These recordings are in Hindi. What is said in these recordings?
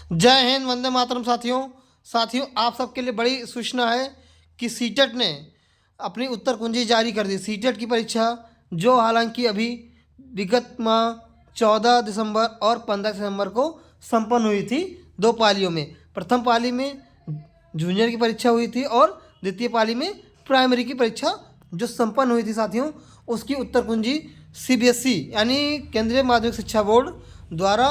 जय हिंद, वंदे मातरम। साथियों आप सबके लिए बड़ी सूचना है कि सीटेट ने अपनी उत्तर कुंजी जारी कर दी। सीटेट की परीक्षा जो हालांकि अभी विगत माह 14 दिसंबर और 15 दिसंबर को संपन्न हुई थी, दो पालियों में। प्रथम पाली में जूनियर की परीक्षा हुई थी और द्वितीय पाली में प्राइमरी की परीक्षा जो संपन्न हुई थी साथियों, उसकी उत्तर कुंजी सीबीएसई यानी केंद्रीय माध्यमिक शिक्षा बोर्ड द्वारा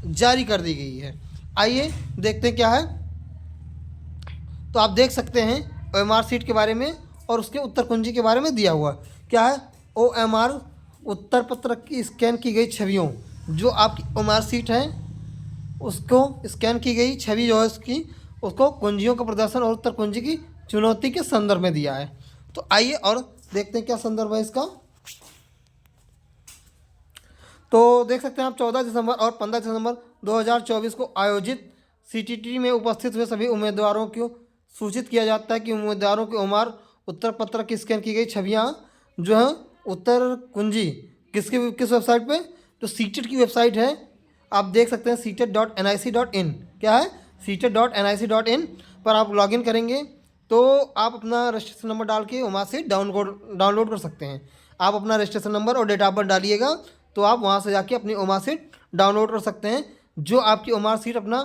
जारी कर दी गई है। आइए देखते हैं क्या है। तो आप देख सकते हैं ओएमआर सीट के बारे में और उसके उत्तर कुंजी के बारे में दिया हुआ क्या है। ओएमआर उत्तर पत्र की स्कैन की गई छवियों, जो आपकी ओएमआर सीट है उसको स्कैन की गई छवि जो है उसको कुंजियों का प्रदर्शन और उत्तर कुंजी की चुनौती के संदर्भ में दिया है। तो आइए और देखते हैं क्या संदर्भ है इसका। तो देख सकते हैं आप 14 दिसंबर और 15 दिसंबर 2024 को आयोजित सीटीटी में उपस्थित हुए सभी उम्मीदवारों को सूचित किया जाता है कि उम्मीदवारों की उम्र उत्तर पत्र की स्कैन की गई छवियां जो हैं उत्तर कुंजी किस वेबसाइट पे, तो सीटेट की वेबसाइट है। आप देख सकते हैं seated.nic.in। क्या है? seated.nic.in पर आप लॉगिन करेंगे तो आप अपना रजिस्ट्रेशन नंबर डाल के वहाँ से डाउनलोड कर सकते हैं। आप अपना रजिस्ट्रेशन नंबर और डेट ऑफ बर्थ डालिएगा तो आप वहाँ से जाके अपनी ओमार सीट डाउनलोड कर सकते हैं। जो आपकी ओमार सीट अपना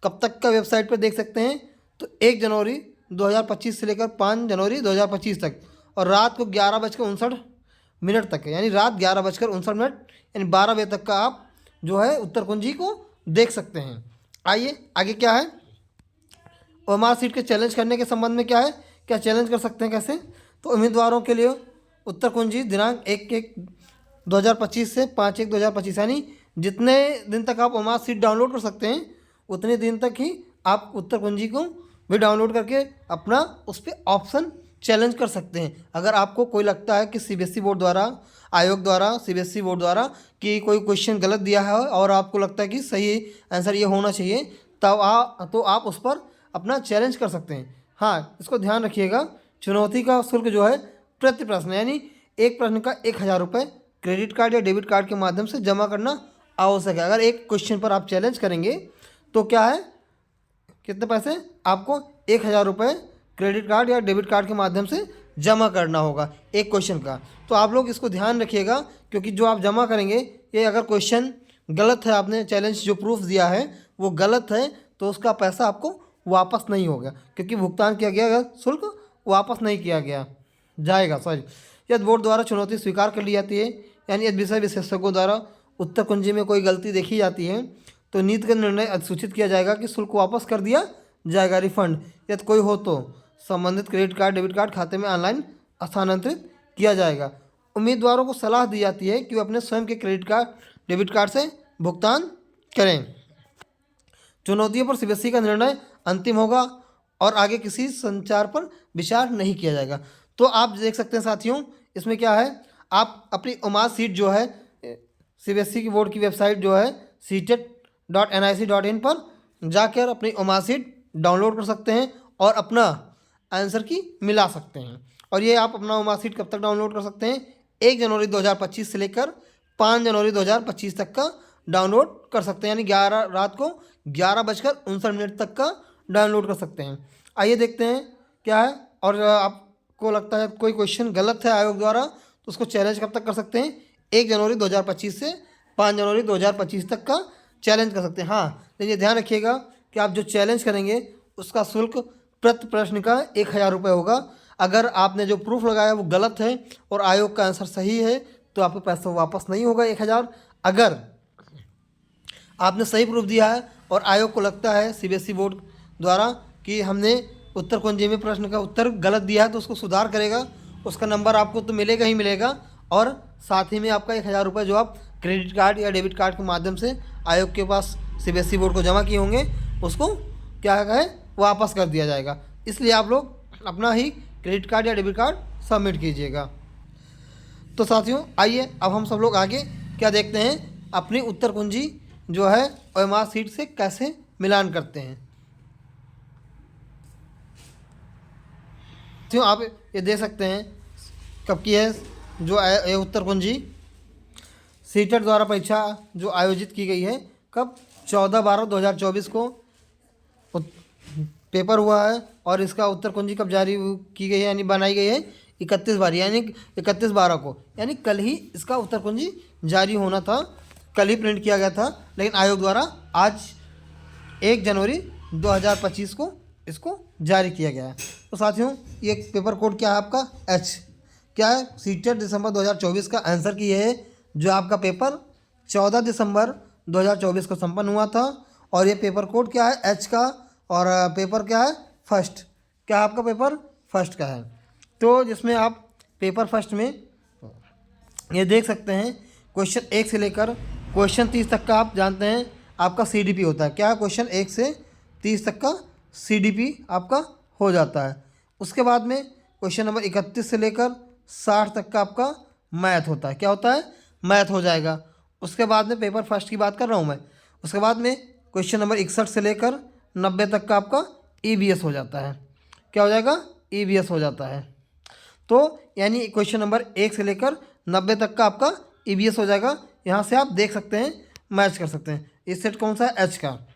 कब तक का वेबसाइट पर देख सकते हैं, तो 1 जनवरी 2025 से लेकर 5 जनवरी 2025 तक और रात को 11:59 तक है, यानी रात 11:59 यानी 12 बजे तक का आप जो है उत्तर कुंजी को देख सकते हैं। आइए आगे क्या है। ओएमआर सीट के चैलेंज करने के संबंध में क्या है, क्या चैलेंज कर सकते हैं कैसे। तो उम्मीदवारों के लिए उत्तर कुंजी दिनांक 1/1/2025 से 5/1/2025 यानी जितने दिन तक आप ओएमआर सीट डाउनलोड कर सकते हैं उतने दिन तक ही आप उत्तर कुंजी को भी डाउनलोड करके अपना उस पर ऑप्शन चैलेंज कर सकते हैं। अगर आपको कोई लगता है कि सीबीएसई बोर्ड द्वारा सीबीएसई बोर्ड द्वारा कि कोई क्वेश्चन गलत दिया है और आपको लगता है कि सही आंसर ये होना चाहिए, तब तो आप उस पर अपना चैलेंज कर सकते हैं। हाँ, इसको ध्यान रखिएगा, चुनौती का शुल्क जो है प्रति प्रश्न यानी एक प्रश्न का 1000 रुपये क्रेडिट कार्ड या डेबिट कार्ड के माध्यम से जमा करना आवश्यक है। अगर एक क्वेश्चन पर आप चैलेंज करेंगे तो क्या है, कितने पैसे आपको 1000 रुपये क्रेडिट कार्ड या डेबिट कार्ड के माध्यम से जमा करना होगा एक क्वेश्चन का। तो आप लोग इसको ध्यान रखिएगा, क्योंकि जो आप जमा करेंगे ये अगर क्वेश्चन गलत है, आपने चैलेंज जो प्रूफ दिया है वो गलत है, तो उसका पैसा आपको वापस नहीं होगा, क्योंकि भुगतान किया गया शुल्क वापस नहीं किया गया जाएगा। यदि बोर्ड द्वारा चुनौती स्वीकार कर ली जाती है, यानी यदि विषय विशेषज्ञों द्वारा उत्तर कुंजी में कोई गलती देखी जाती है, तो नीति का निर्णय अधिसूचित किया जाएगा कि शुल्क वापस कर दिया जाएगा, रिफंड यदि कोई हो तो संबंधित क्रेडिट कार्ड डेबिट कार्ड खाते में ऑनलाइन स्थानांतरित किया जाएगा। उम्मीदवारों को सलाह दी जाती है कि वे अपने स्वयं के क्रेडिट कार्ड डेबिट कार्ड से भुगतान करें। चुनौतियों पर सीबीएसई का निर्णय अंतिम होगा और आगे किसी संचार पर विचार नहीं किया जाएगा। तो आप देख सकते हैं साथियों, इसमें क्या है, आप अपनी ओमार सीट जो है सीबीएसई की बोर्ड की वेबसाइट जो है seated.nic.in पर जाकर अपनी ओमार सीट डाउनलोड कर सकते हैं और अपना आंसर की मिला सकते हैं। और ये आप अपना ओमार सीट कब तक डाउनलोड कर सकते हैं, 1 जनवरी 2025 से लेकर 5 जनवरी 2025 तक का डाउनलोड कर सकते हैं, यानी रात को 11:59 तक का डाउनलोड कर सकते हैं। आइए देखते हैं क्या है। और आपको लगता है कोई क्वेश्चन गलत है आयोग द्वारा, तो उसको चैलेंज कब तक कर सकते हैं, 1 जनवरी 2025 से 5 जनवरी 2025 तक का चैलेंज कर सकते हैं। हाँ, लेकिन ये ध्यान रखिएगा कि आप जो चैलेंज करेंगे उसका शुल्क प्रति प्रश्न का 1000 रुपये होगा। अगर आपने जो प्रूफ लगाया वो गलत है और आयोग का आंसर सही है तो आपको पैसा वापस नहीं होगा 1000। अगर आपने सही प्रूफ दिया है और आयोग को लगता है सीबीएसई बोर्ड द्वारा कि हमने उत्तर कुंजी में प्रश्न का उत्तर गलत दिया है, तो उसको सुधार करेगा, उसका नंबर आपको तो मिलेगा ही मिलेगा, और साथ ही में आपका 1000 रुपये जो आप क्रेडिट कार्ड या डेबिट कार्ड के माध्यम से आयोग के पास सीबीएसई बोर्ड को जमा किए होंगे उसको क्या है वापस कर दिया जाएगा। इसलिए आप लोग अपना ही क्रेडिट कार्ड या डेबिट कार्ड सबमिट कीजिएगा। तो साथियों आइए अब हम सब लोग आगे क्या देखते हैं, अपनी उत्तर कुंजी जो है ओएमआर सीट से कैसे मिलान करते हैं। साथियों आप ये देख सकते हैं कब की है जो उत्तर कुंजी सीटेट द्वारा परीक्षा जो आयोजित की गई है, कब 14/12/2024 को पेपर हुआ है और इसका उत्तर कुंजी कब जारी की गई है यानी बनाई गई है 31 यानी 31/12 को, यानी कल ही इसका उत्तर कुंजी जारी होना था, कल ही प्रिंट किया गया था, लेकिन आयोग द्वारा आज 1 जनवरी 2025 को इसको जारी किया गया है। तो साथियों ये पेपर कोड क्या है आपका एच, क्या है सीटेट दिसंबर 2024 का आंसर की है, जो आपका पेपर 14 दिसंबर 2024 को संपन्न हुआ था। और ये पेपर कोड क्या है एच का, और पेपर क्या है फर्स्ट, क्या आपका पेपर फर्स्ट का है। तो जिसमें आप पेपर फर्स्ट में ये देख सकते हैं क्वेश्चन 1 से लेकर क्वेश्चन 30 तक का आप जानते हैं आपका सीडीपी होता है। क्या है क्वेश्चन 1 से 30 तक का सीडीपी आपका हो जाता है। उसके बाद में क्वेश्चन नंबर 31 से लेकर 60 तक का आपका मैथ होता है। क्या होता है मैथ हो जाएगा। उसके बाद में पेपर फर्स्ट की बात कर रहा हूँ मैं। उसके बाद में क्वेश्चन नंबर 61 से लेकर 90 तक का आपका ईवीएस हो जाता है। क्या हो जाएगा ईवीएस हो जाता है। तो यानी क्वेश्चन नंबर 1 से लेकर 90 तक का आपका ईवीएस हो जाएगा। यहाँ से आप देख सकते हैं मैच कर सकते हैं। इस सेट कौन सा है एच का।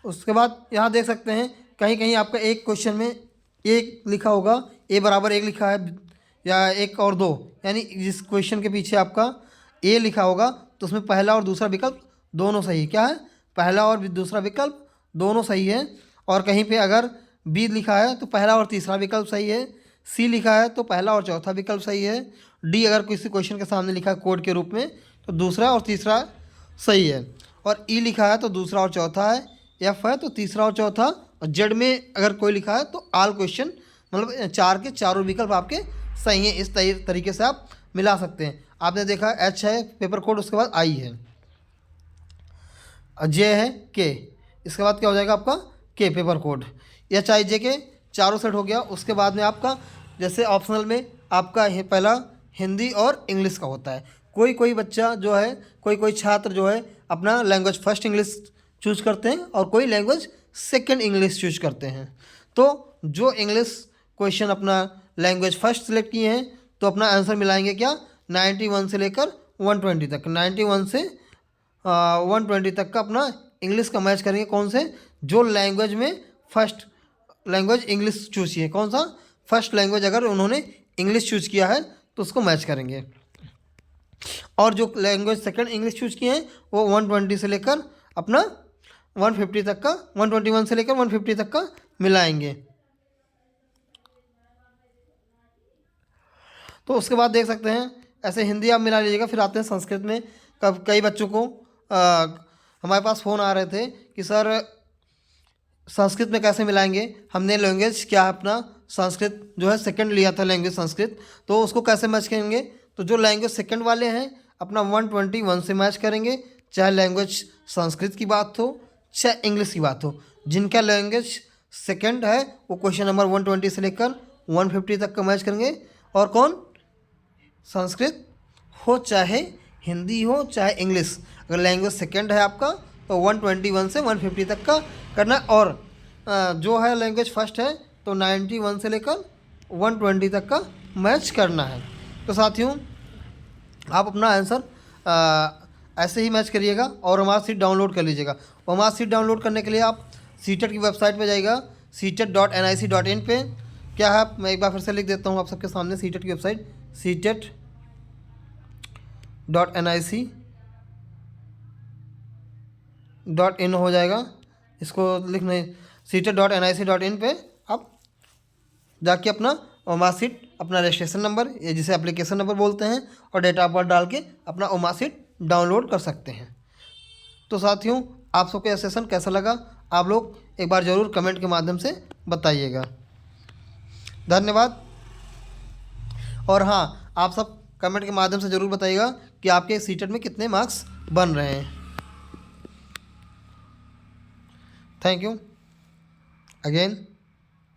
उसके बाद यहाँ देख सकते हैं कहीं कहीं आपका एक क्वेश्चन में एक लिखा होगा ए बराबर 1 लिखा है या 1 और 2, यानी जिस क्वेश्चन के पीछे आपका ए लिखा होगा तो उसमें पहला और दूसरा विकल्प दोनों सही है। क्या है पहला और दूसरा विकल्प दोनों सही है। और कहीं पे अगर बी लिखा है तो पहला और तीसरा विकल्प सही है। सी लिखा है तो पहला और चौथा विकल्प सही है। डी अगर किसी क्वेश्चन के सामने लिखा है कोड के रूप में तो दूसरा और तीसरा सही है। और ई लिखा है तो दूसरा और चौथा है। एफ है तो तीसरा और चौथा। और जेड में अगर कोई लिखा है तो ऑल क्वेश्चन, मतलब 4 के चारों विकल्प आपके सही हैं। इस तरीके से आप मिला सकते हैं। आपने देखा एच है पेपर कोड, उसके बाद आई है, जे है के, इसके बाद क्या हो जाएगा आपका के पेपर कोड। एच आई जे के चारों सेट हो गया। उसके बाद में आपका जैसे ऑप्शनल में आपका पहला हिंदी और इंग्लिश का होता है। कोई कोई बच्चा जो है, कोई छात्र जो है अपना लैंग्वेज फर्स्ट इंग्लिश चूज करते हैं और कोई लैंग्वेज सेकंड इंग्लिश चूज करते हैं। तो जो इंग्लिश क्वेश्चन अपना लैंग्वेज फर्स्ट सेलेक्ट किए हैं तो अपना आंसर मिलाएंगे क्या 91 से लेकर 120 तक। 91 से 120 तक का अपना इंग्लिश का मैच करेंगे। कौन से जो लैंग्वेज में फर्स्ट लैंग्वेज इंग्लिश चूज किए, कौन सा फर्स्ट लैंग्वेज अगर उन्होंने इंग्लिश चूज किया है तो उसको मैच करेंगे। और जो लैंग्वेज सेकंड इंग्लिश चूज किए हैं वो 120 से लेकर अपना 150 तक का, 121 से लेकर 150 तक का मिलाएंगे। तो उसके बाद देख सकते हैं ऐसे हिंदी आप मिला लीजिएगा। फिर आते हैं संस्कृत में। कब कई बच्चों को हमारे पास फ़ोन आ रहे थे कि सर संस्कृत में कैसे मिलाएंगे। हमने लैंग्वेज क्या अपना संस्कृत जो है सेकंड लिया था लैंग्वेज संस्कृत, तो उसको कैसे मैच करेंगे। तो जो लैंग्वेज सेकंड वाले हैं अपना 121 से मैच करेंगे, चाहे लैंग्वेज संस्कृत की बात हो चाहे इंग्लिश की बात हो। जिनका लैंग्वेज सेकंड है वो क्वेश्चन नंबर 120 से लेकर 150 तक का मैच करेंगे। और कौन संस्कृत हो चाहे हिंदी हो चाहे इंग्लिश, अगर लैंग्वेज सेकंड है आपका तो 121 से 150 तक का करना। और जो है लैंग्वेज फर्स्ट है तो 91 से लेकर 120 तक का मैच करना है। तो साथियों आप अपना आंसर ऐसे ही मैच करिएगा और हमारा सीट डाउनलोड कर लीजिएगा। और हमारा सीट डाउनलोड करने के लिए आप सीटेट की वेबसाइट पे जाइएगा seatet.nic.in पे। क्या है मैं एक बार फिर से लिख देता हूँ आप सबके सामने सीटेट की वेबसाइट seatet.nic.in हो जाएगा। इसको लिखने seatet.nic.in पे आप जाके अपना ओमासीट अपना रजिस्ट्रेशन नंबर या जिसे एप्लीकेशन नंबर बोलते हैं और डेट ऑफ बर्थ डाल के अपना ओमासीट डाउनलोड कर सकते हैं। तो साथियों आप सबको यह सेशन कैसा लगा आप लोग एक बार ज़रूर कमेंट के माध्यम से बताइएगा। धन्यवाद। और हाँ आप सब कमेंट के माध्यम से ज़रूर बताइएगा कि आपके सीटेट में कितने मार्क्स बन रहे हैं। Thank you again.